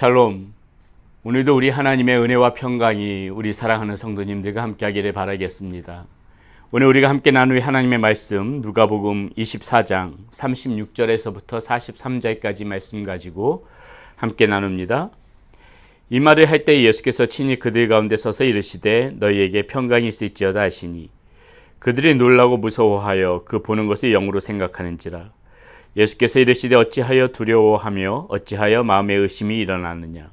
샬롬. 오늘도 우리 하나님의 은혜와 평강이 우리 사랑하는 성도님들과 함께하기를 바라겠습니다. 오늘 우리가 함께 나눌 하나님의 말씀 누가복음 24장 36절에서부터 43절까지 말씀 가지고 함께 나눕니다. 이 말을 할 때 예수께서 친히 그들 가운데 서서 이르시되 너희에게 평강이 있을지어다 하시니 그들이 놀라고 무서워하여 그 보는 것을 영으로 생각하는지라. 예수께서 이르시되 어찌하여 두려워하며 어찌하여 마음에 의심이 일어나느냐.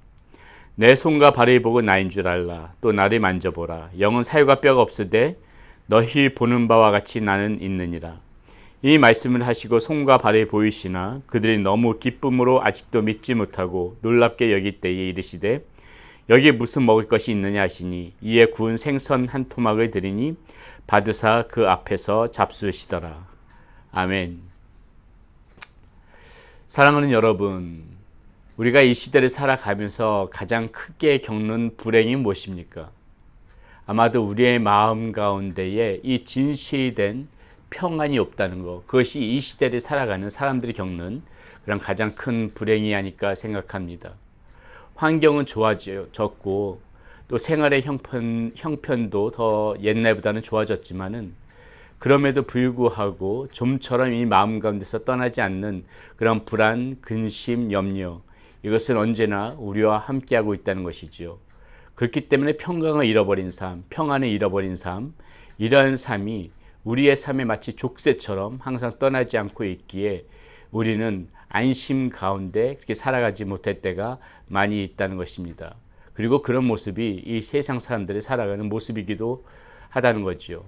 내 손과 발을 보고 나인 줄 알라. 또 나를 만져보라. 영은 살과 뼈가 없으되 너희 보는 바와 같이 나는 있느니라. 이 말씀을 하시고 손과 발을 보이시나 그들이 너무 기쁨으로 아직도 믿지 못하고 놀랍게 여길 때에 이르시되 여기 무슨 먹을 것이 있느냐 하시니 이에 구운 생선 한 토막을 드리니 받으사 그 앞에서 잡수시더라. 아멘. 사랑하는 여러분, 우리가 이 시대를 살아가면서 가장 크게 겪는 불행이 무엇입니까? 아마도 우리의 마음 가운데에 이 진실된 평안이 없다는 것, 그것이 이 시대를 살아가는 사람들이 겪는 그런 가장 큰 불행이 아닐까 생각합니다. 환경은 좋아졌고 또 생활의 형편도 더 옛날보다는 좋아졌지만은 그럼에도 불구하고 좀처럼 이 마음 가운데서 떠나지 않는 그런 불안, 근심, 염려, 이것은 언제나 우리와 함께하고 있다는 것이지요. 그렇기 때문에 평강을 잃어버린 삶, 평안을 잃어버린 삶, 이러한 삶이 우리의 삶에 마치 족쇄처럼 항상 떠나지 않고 있기에 우리는 안심 가운데 그렇게 살아가지 못할 때가 많이 있다는 것입니다. 그리고 그런 모습이 이 세상 사람들이 살아가는 모습이기도 하다는 거지요.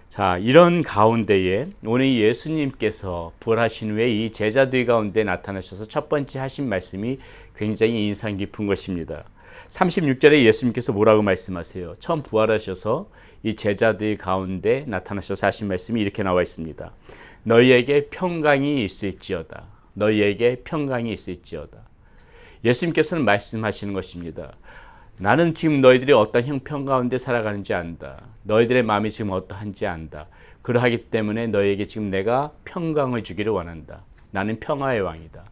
자, 이런 가운데에 오늘 예수님께서 부활하신 후에 이 제자들 가운데 나타나셔서 첫 번째 하신 말씀이 굉장히 인상 깊은 것입니다. 36절에 예수님께서 뭐라고 말씀하세요? 처음 부활하셔서 이 제자들 가운데 나타나셔서 하신 말씀이 이렇게 나와 있습니다. 너희에게 평강이 있을지어다. 너희에게 평강이 있을지어다. 예수님께서는 말씀하시는 것입니다. 나는 지금 너희들이 어떤 형편 가운데 살아가는지 안다. 너희들의 마음이 지금 어떠한지 안다. 그러하기 때문에 너희에게 지금 내가 평강을 주기를 원한다. 나는 평화의 왕이다.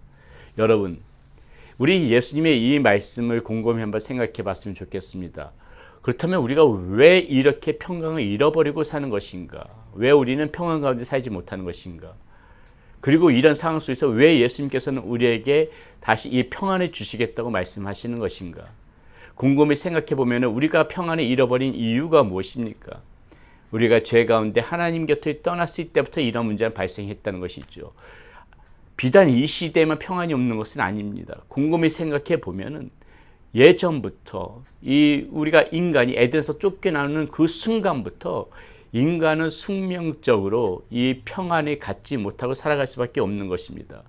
여러분, 우리 예수님의 이 말씀을 곰곰이 한번 생각해 봤으면 좋겠습니다. 그렇다면 우리가 왜 이렇게 평강을 잃어버리고 사는 것인가? 왜 우리는 평안 가운데 살지 못하는 것인가? 그리고 이런 상황 속에서 왜 예수님께서는 우리에게 다시 이 평안을 주시겠다고 말씀하시는 것인가? 곰곰이 생각해 보면 우리가 평안을 잃어버린 이유가 무엇입니까? 우리가 죄 가운데 하나님 곁을 떠났을 때부터 이런 문제가 발생했다는 것이죠. 비단 이 시대에만 평안이 없는 것은 아닙니다. 곰곰이 생각해 보면은 예전부터 우리가 인간이 에덴에서 쫓겨나는 그 순간부터 인간은 숙명적으로 이 평안을 갖지 못하고 살아갈 수밖에 없는 것입니다.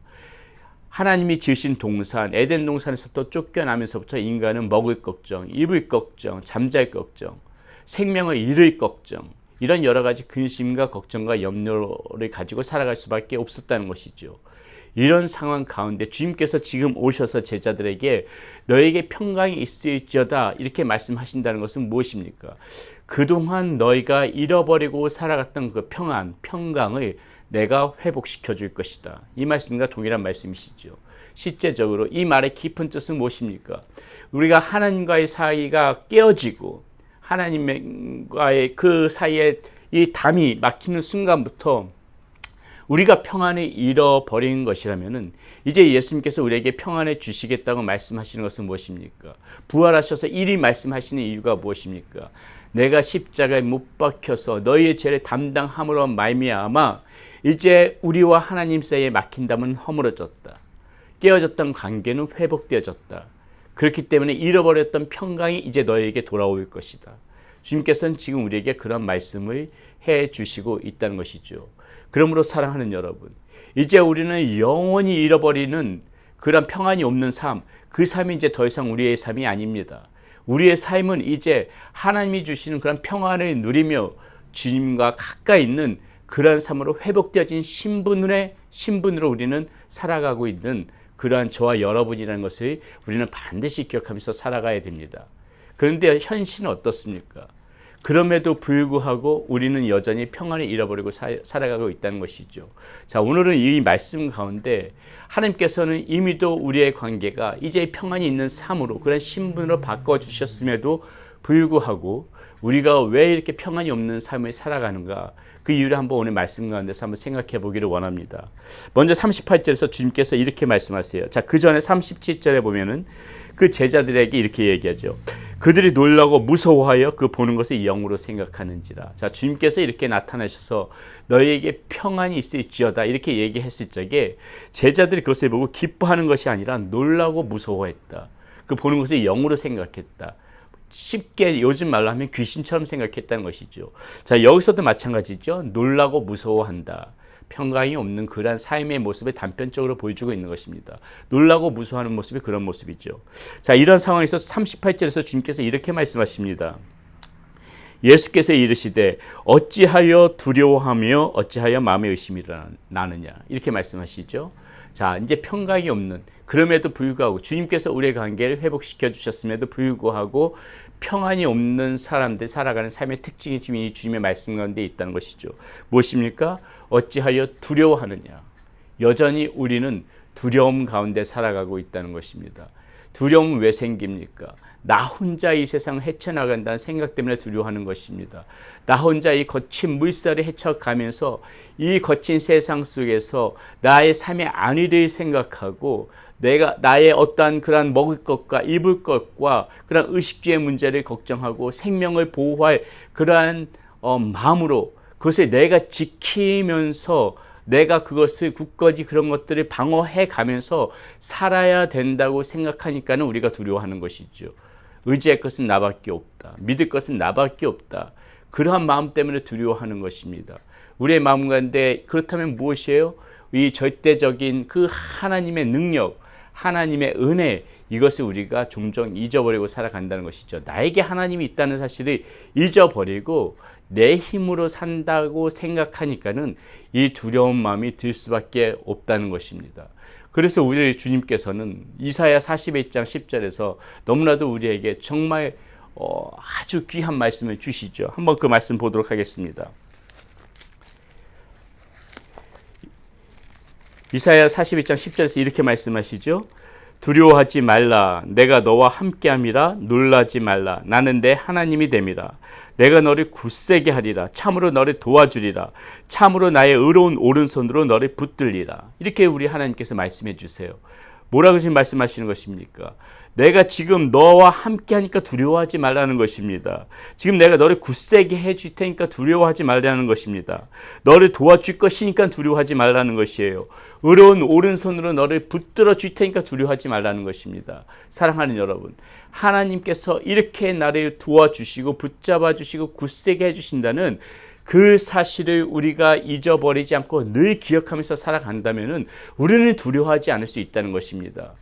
하나님이 지으신 동산, 에덴 동산에서부터 쫓겨나면서부터 인간은 먹을 걱정, 입을 걱정, 잠잘 걱정, 생명을 잃을 걱정, 이런 여러 가지 근심과 걱정과 염려를 가지고 살아갈 수밖에 없었다는 것이죠. 이런 상황 가운데 주님께서 지금 오셔서 제자들에게 너에게 평강이 있을지어다 이렇게 말씀하신다는 것은 무엇입니까? 그동안 너희가 잃어버리고 살아갔던 그 평강을 내가 회복시켜 줄 것이다. 이 말씀과 동일한 말씀이시죠. 실제적으로 이 말의 깊은 뜻은 무엇입니까? 우리가 하나님과의 사이가 깨어지고 하나님과의 그 사이에 이 담이 막히는 순간부터 우리가 평안을 잃어버린 것이라면은 이제 예수님께서 우리에게 평안을 주시겠다고 말씀하시는 것은 무엇입니까? 부활하셔서 이리 말씀하시는 이유가 무엇입니까? 내가 십자가에 못 박혀서 너희의 죄를 담당함으로 말미암아 이제 우리와 하나님 사이에 막힌 담은 허물어졌다. 깨어졌던 관계는 회복되어졌다. 그렇기 때문에 잃어버렸던 평강이 이제 너희에게 돌아올 것이다. 주님께서는 지금 우리에게 그런 말씀을 해주시고 있다는 것이죠. 그러므로 사랑하는 여러분, 이제 우리는 영원히 잃어버리는 그런 평안이 없는 삶, 그 삶이 이제 더 이상 우리의 삶이 아닙니다. 우리의 삶은 이제 하나님이 주시는 그런 평안을 누리며 주님과 가까이 있는 그러한 삶으로 회복되어진 신분으로 우리는 살아가고 있는 그러한 저와 여러분이라는 것을 우리는 반드시 기억하면서 살아가야 됩니다. 그런데 현실은 어떻습니까? 그럼에도 불구하고 우리는 여전히 평안을 잃어버리고 살아가고 있다는 것이죠. 자, 오늘은 이 말씀 가운데 하나님께서는 이미도 우리의 관계가 이제 평안이 있는 삶으로, 그런 신분으로 바꿔주셨음에도 불구하고 우리가 왜 이렇게 평안이 없는 삶을 살아가는가, 그 이유를 한번 오늘 말씀 가운데서 한번 생각해 보기를 원합니다. 먼저 38절에서 주님께서 이렇게 말씀하세요. 자, 그 전에 37절에 보면은 그 제자들에게 이렇게 얘기하죠. 그들이 놀라고 무서워하여 그 보는 것을 영으로 생각하는지라. 자, 주님께서 이렇게 나타나셔서 너희에게 평안이 있을지어다 이렇게 얘기했을 적에 제자들이 그것을 보고 기뻐하는 것이 아니라 놀라고 무서워했다. 그 보는 것을 영으로 생각했다. 쉽게 요즘 말로 하면 귀신처럼 생각했다는 것이죠. 자, 여기서도 마찬가지죠. 놀라고 무서워한다. 평강이 없는 그러한 삶의 모습을 단편적으로 보여주고 있는 것입니다. 놀라고 무서워하는 모습이 그런 모습이죠. 자, 이런 상황에서 38절에서 주님께서 이렇게 말씀하십니다. 예수께서 이르시되 어찌하여 두려워하며 어찌하여 마음에 의심이 나느냐 이렇게 말씀하시죠. 자, 이제 평강이 없는, 그럼에도 불구하고 주님께서 우리의 관계를 회복시켜 주셨음에도 불구하고 평안이 없는 사람들 살아가는 삶의 특징이 지금 이 주님의 말씀 가운데 있다는 것이죠. 무엇입니까? 어찌하여 두려워하느냐. 여전히 우리는 두려움 가운데 살아가고 있다는 것입니다. 두려움은 왜 생깁니까? 나 혼자 이 세상을 헤쳐나간다는 생각 때문에 두려워하는 것입니다. 나 혼자 이 거친 물살을 헤쳐가면서 이 거친 세상 속에서 나의 삶의 안위를 생각하고 나의 어떠한 그러한 먹을 것과 입을 것과 그러한 의식주의 문제를 걱정하고 생명을 보호할 그러한 마음으로 그것을 내가 지키면서 내가 그것을 굳건히 그런 것들을 방어해 가면서 살아야 된다고 생각하니까는 우리가 두려워하는 것이죠. 의지할 것은 나밖에 없다. 믿을 것은 나밖에 없다. 그러한 마음 때문에 두려워하는 것입니다. 우리의 마음 가운데 그렇다면 무엇이에요? 이 절대적인 그 하나님의 능력, 하나님의 은혜, 이것을 우리가 종종 잊어버리고 살아간다는 것이죠. 나에게 하나님이 있다는 사실을 잊어버리고 내 힘으로 산다고 생각하니까는 이 두려운 마음이 들 수밖에 없다는 것입니다. 그래서 우리 주님께서는 이사야 41장 10절에서 너무나도 우리에게 정말 아주 귀한 말씀을 주시죠. 한번 그 말씀 보도록 하겠습니다. 이사야 41장 10절에서 이렇게 말씀하시죠. 두려워하지 말라. 내가 너와 함께함이라. 놀라지 말라. 나는 내 하나님이 됨이라. 내가 너를 굳세게 하리라. 참으로 너를 도와주리라. 참으로 나의 의로운 오른손으로 너를 붙들리라. 이렇게 우리 하나님께서 말씀해 주세요. 뭐라고 지금 말씀하시는 것입니까? 내가 지금 너와 함께 하니까 두려워하지 말라는 것입니다. 지금 내가 너를 굳세게 해줄 테니까 두려워하지 말라는 것입니다. 너를 도와줄 것이니까 두려워하지 말라는 것이에요. 의로운 오른손으로 너를 붙들어 줄 테니까 두려워하지 말라는 것입니다. 사랑하는 여러분, 하나님께서 이렇게 나를 도와주시고 붙잡아 주시고 굳세게 해주신다는 그 사실을 우리가 잊어버리지 않고 늘 기억하면서 살아간다면 우리는 두려워하지 않을 수 있다는 것입니다.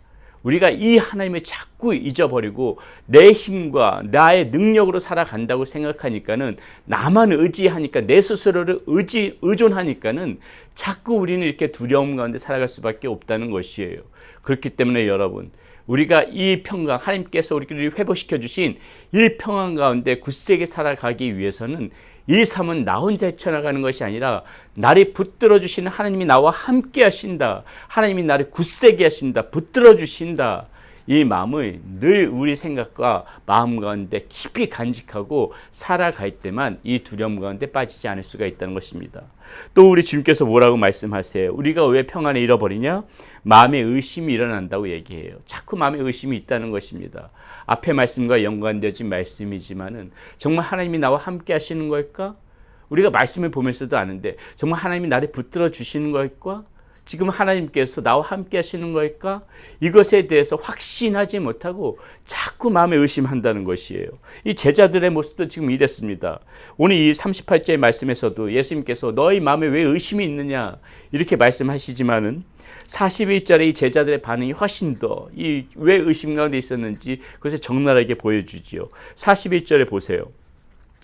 우리가 이 하나님을 자꾸 잊어버리고 내 힘과 나의 능력으로 살아간다고 생각하니까는, 나만 의지하니까, 내 스스로를 의존하니까는 자꾸 우리는 이렇게 두려움 가운데 살아갈 수밖에 없다는 것이에요. 그렇기 때문에 여러분, 우리가 이 평강, 하나님께서 우리를 회복시켜 주신 이 평안 가운데 굳세게 살아가기 위해서는 이 삶은 나 혼자 헤쳐나가는 것이 아니라 나를 붙들어 주시는 하나님이 나와 함께 하신다. 하나님이 나를 굳세게 하신다. 붙들어 주신다. 이 마음을 늘 우리 생각과 마음 가운데 깊이 간직하고 살아갈 때만 이 두려움 가운데 빠지지 않을 수가 있다는 것입니다. 또 우리 주님께서 뭐라고 말씀하세요? 우리가 왜 평안을 잃어버리냐? 마음의 의심이 일어난다고 얘기해요. 자꾸 마음의 의심이 있다는 것입니다. 앞에 말씀과 연관되어진 말씀이지만은 정말 하나님이 나와 함께 하시는 걸까? 우리가 말씀을 보면서도 아는데 정말 하나님이 나를 붙들어 주시는 걸까? 지금 하나님께서 나와 함께 하시는 걸까? 이것에 대해서 확신하지 못하고 자꾸 마음에 의심한다는 것이에요. 이 제자들의 모습도 지금 이랬습니다. 오늘 이 38절의 말씀에서도 예수님께서 너희 마음에 왜 의심이 있느냐 이렇게 말씀하시지만은 41절의 이 제자들의 반응이 훨씬 더 왜 의심 가운데 있었는지 그것을 적나라하게 보여주지요. 41절에 보세요.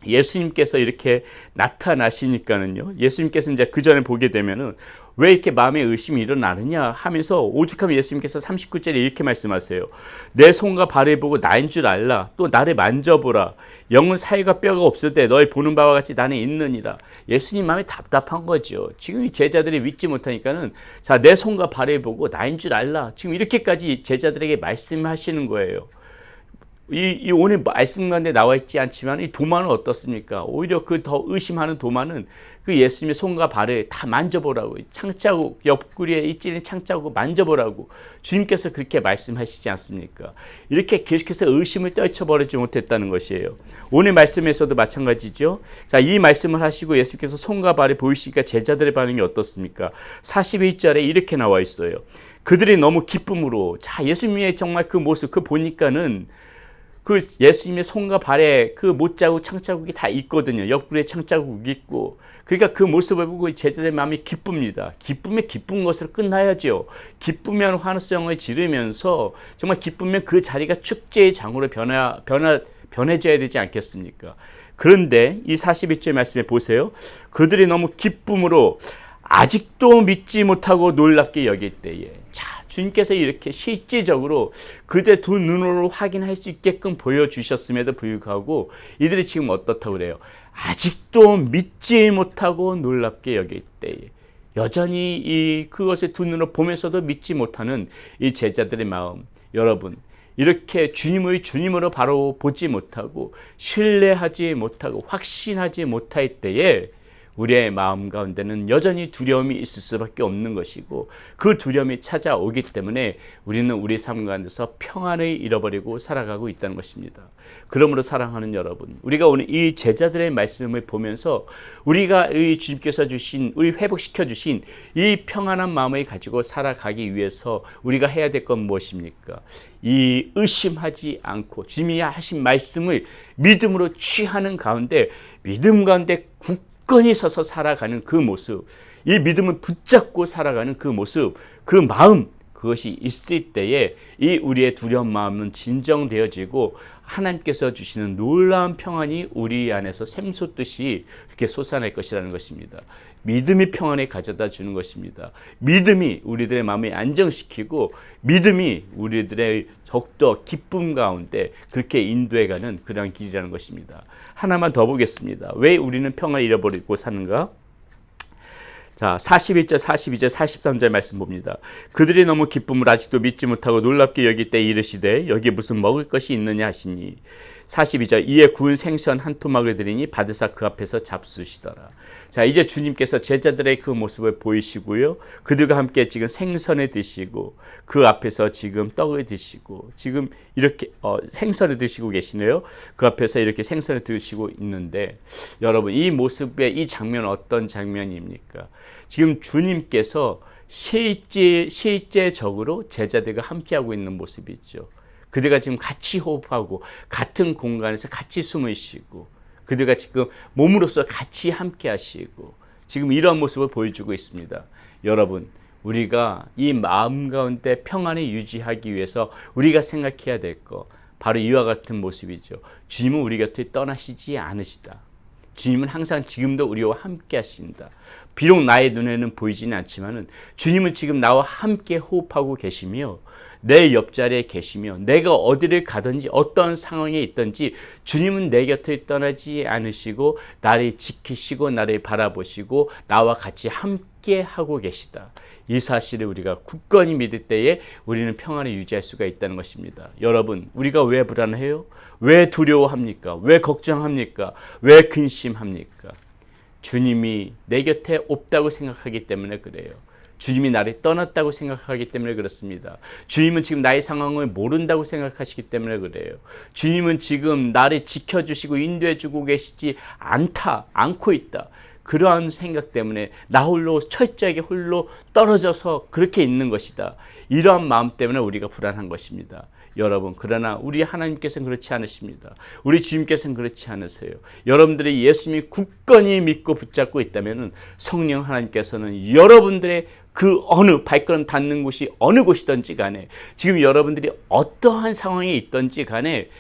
예수님께서 이렇게 나타나시니까는요. 예수님께서 이제 그 전에 보게 되면은 왜 이렇게 마음에 의심이 일어나느냐 하면서 오죽하면 예수님께서 39절에 이렇게 말씀하세요. 내 손과 발을 보고 나인 줄 알라. 또 나를 만져보라. 영은 살과 뼈가 없을 때 너희 보는 바와 같이 나는 있느니라. 예수님 마음이 답답한 거죠. 지금 이 제자들이 믿지 못하니까는 자, 내 손과 발을 보고 나인 줄 알라. 지금 이렇게까지 제자들에게 말씀하시는 거예요. 이 오늘 말씀 가운데 나와 있지 않지만 이 도마는 어떻습니까? 오히려 그 더 의심하는 도마는 그 예수님의 손과 발을 다 만져보라고, 창자국, 옆구리에 있는 창자국 만져보라고 주님께서 그렇게 말씀하시지 않습니까? 이렇게 계속해서 의심을 떨쳐버리지 못했다는 것이에요. 오늘 말씀에서도 마찬가지죠. 자, 이 말씀을 하시고 예수님께서 손과 발을 보이시니까 제자들의 반응이 어떻습니까? 41절에 이렇게 나와 있어요. 그들이 너무 기쁨으로, 자, 예수님의 정말 그 모습, 그 보니까는 그 예수님의 손과 발에 그 못자국, 창자국이 다 있거든요. 옆구리에 창자국이 있고. 그러니까 그 모습을 보고 제자들의 마음이 기쁩니다. 기쁘면 기쁜 것으로 끝나야죠. 기쁘면 환호성을 지르면서 정말 기쁘면 그 자리가 축제의 장으로 변해져야 되지 않겠습니까? 그런데 이 41절 말씀에 보세요. 그들이 너무 기쁨으로 아직도 믿지 못하고 놀랍게 여길 때에, 자, 주님께서 이렇게 실제적으로 그들 두 눈으로 확인할 수 있게끔 보여주셨음에도 불구하고 이들이 지금 어떻다고 그래요? 아직도 믿지 못하고 놀랍게 여길 때에, 여전히 그것을 두 눈으로 보면서도 믿지 못하는 이 제자들의 마음, 여러분, 이렇게 주님의 주님으로 바로 보지 못하고 신뢰하지 못하고 확신하지 못할 때에 우리의 마음 가운데는 여전히 두려움이 있을 수밖에 없는 것이고, 그 두려움이 찾아오기 때문에 우리는 우리 삶 가운데서 평안을 잃어버리고 살아가고 있다는 것입니다. 그러므로 사랑하는 여러분, 우리가 오늘 이 제자들의 말씀을 보면서 우리가 이 주님께서 주신, 우리 회복시켜 주신 이 평안한 마음을 가지고 살아가기 위해서 우리가 해야 될 건 무엇입니까? 이 의심하지 않고 주님이 하신 말씀을 믿음으로 취하는 가운데, 믿음 가운데 굳건히 서서 살아가는 그 모습, 이 믿음을 붙잡고 살아가는 그 모습, 그 마음, 그것이 있을 때에 이 우리의 두려운 마음은 진정되어지고 하나님께서 주시는 놀라운 평안이 우리 안에서 샘솟듯이 그렇게 솟아날 것이라는 것입니다. 믿음이 평안을 가져다 주는 것입니다. 믿음이 우리들의 마음을 안정시키고 믿음이 우리들의 더욱더 기쁨 가운데 그렇게 인도해가는 그런 길이라는 것입니다. 하나만 더 보겠습니다. 왜 우리는 평안을 잃어버리고 사는가? 자, 41절, 42절, 43절 말씀 봅니다. 그들이 너무 기쁨을 아직도 믿지 못하고 놀랍게 여길 때 이르시되 여기에 무슨 먹을 것이 있느냐 하시니, 42절, 이에 구운 생선 한 토막을 드리니 받으사 그 앞에서 잡수시더라. 자, 이제 주님께서 제자들의 그 모습을 보이시고요, 그들과 함께 지금 생선을 드시고 그 앞에서 지금 떡을 드시고 지금 이렇게 생선을 드시고 계시네요. 그 앞에서 이렇게 생선을 드시고 있는데, 여러분, 이 모습의 이 장면은 어떤 장면입니까? 지금 주님께서 실제적으로 제자들과 함께하고 있는 모습이 있죠. 그들과 지금 같이 호흡하고 같은 공간에서 같이 숨을 쉬고 그들과 지금 몸으로서 같이 함께 하시고 지금 이런 모습을 보여주고 있습니다. 여러분, 우리가 이 마음 가운데 평안을 유지하기 위해서 우리가 생각해야 될 것, 바로 이와 같은 모습이죠. 주님은 우리 곁에 떠나시지 않으시다. 주님은 항상 지금도 우리와 함께 하신다. 비록 나의 눈에는 보이지는 않지만은 주님은 지금 나와 함께 호흡하고 계시며 내 옆자리에 계시며 내가 어디를 가든지 어떤 상황에 있든지 주님은 내 곁을 떠나지 않으시고 나를 지키시고 나를 바라보시고 나와 같이 함께 하고 계시다. 이 사실을 우리가 굳건히 믿을 때에 우리는 평안을 유지할 수가 있다는 것입니다. 여러분, 우리가 왜 불안해요? 왜 두려워합니까? 왜 걱정합니까? 왜 근심합니까? 주님이 내 곁에 없다고 생각하기 때문에 그래요. 주님이 나를 떠났다고 생각하기 때문에 그렇습니다. 주님은 지금 나의 상황을 모른다고 생각하시기 때문에 그래요. 주님은 지금 나를 지켜주시고 인도해주고 계시지 않고 있다. 그러한 생각 때문에 나 홀로 철저하게 홀로 떨어져서 그렇게 있는 것이다. 이러한 마음 때문에 우리가 불안한 것입니다. 여러분, 그러나 우리 하나님께서는 그렇지 않으십니다. 우리 주님께서는 그렇지 않으세요. 여러분들이 예수님이 굳건히 믿고 붙잡고 있다면 성령 하나님께서는 여러분들의 그 어느 발걸음 닿는 곳이 어느 곳이든지 간에 지금 여러분들이 어떠한 상황에 있든지 간에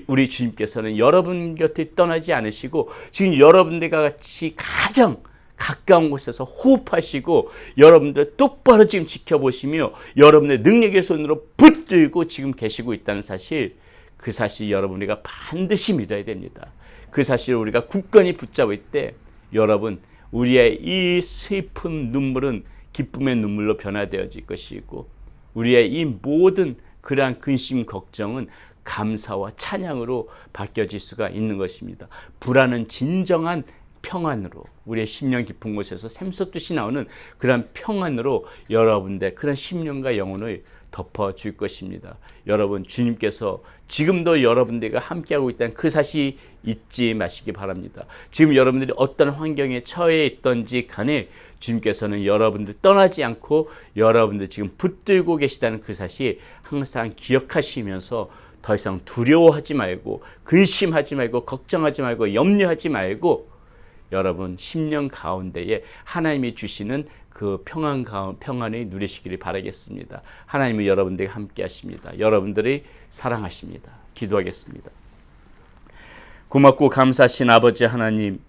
우리 주님께서는 여러분 곁에 떠나지 않으시고 지금 여러분들과 같이 가장 가까운 곳에서 호흡하시고 여러분들 똑바로 지금 지켜보시며 여러분의 능력의 손으로 붙들고 지금 계시고 있다는 사실, 그 사실 여러분 우리가 반드시 믿어야 됩니다. 그 사실을 우리가 굳건히 붙잡을 때 여러분 우리의 이 슬픈 눈물은 기쁨의 눈물로 변화되어질 것이고 우리의 이 모든 그러한 근심 걱정은 감사와 찬양으로 바뀌어질 수가 있는 것입니다. 불안은 진정한 평안으로 우리의 심령 깊은 곳에서 샘솟듯이 나오는 그런 평안으로 여러분들 그런 심령과 영혼을 덮어줄 것입니다. 여러분 주님께서 지금도 여러분들과 함께하고 있다는 그 사실 잊지 마시기 바랍니다. 지금 여러분들이 어떤 환경에 처해 있던지 간에 주님께서는 여러분들 떠나지 않고 여러분들 지금 붙들고 계시다는 그 사실 항상 기억하시면서 더 이상 두려워하지 말고 근심하지 말고 걱정하지 말고 염려하지 말고 여러분 심령 가운데에 하나님이 주시는 그 평안을 누리시기를 바라겠습니다. 하나님은 여러분들과 함께 하십니다. 여러분들이 사랑하십니다. 기도하겠습니다. 고맙고 감사하신 아버지 하나님,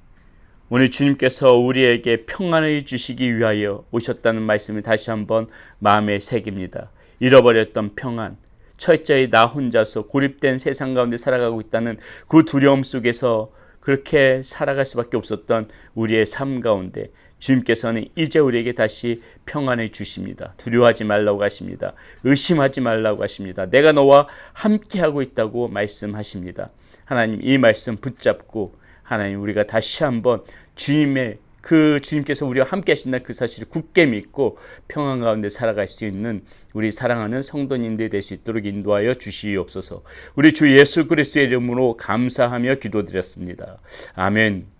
오늘 주님께서 우리에게 평안을 주시기 위하여 오셨다는 말씀을 다시 한번 마음에 새깁니다. 잃어버렸던 평안, 철저히 나 혼자서 고립된 세상 가운데 살아가고 있다는 그 두려움 속에서 그렇게 살아갈 수밖에 없었던 우리의 삶 가운데 주님께서는 이제 우리에게 다시 평안을 주십니다. 두려워하지 말라고 하십니다. 의심하지 말라고 하십니다. 내가 너와 함께하고 있다고 말씀하십니다. 하나님, 이 말씀 붙잡고 하나님 우리가 다시 한번 주님께서 우리와 함께 하신다는 그 사실을 굳게 믿고 평안 가운데 살아갈 수 있는 우리 사랑하는 성도님들이 될 수 있도록 인도하여 주시옵소서. 우리 주 예수 그리스도의 이름으로 감사하며 기도드렸습니다. 아멘.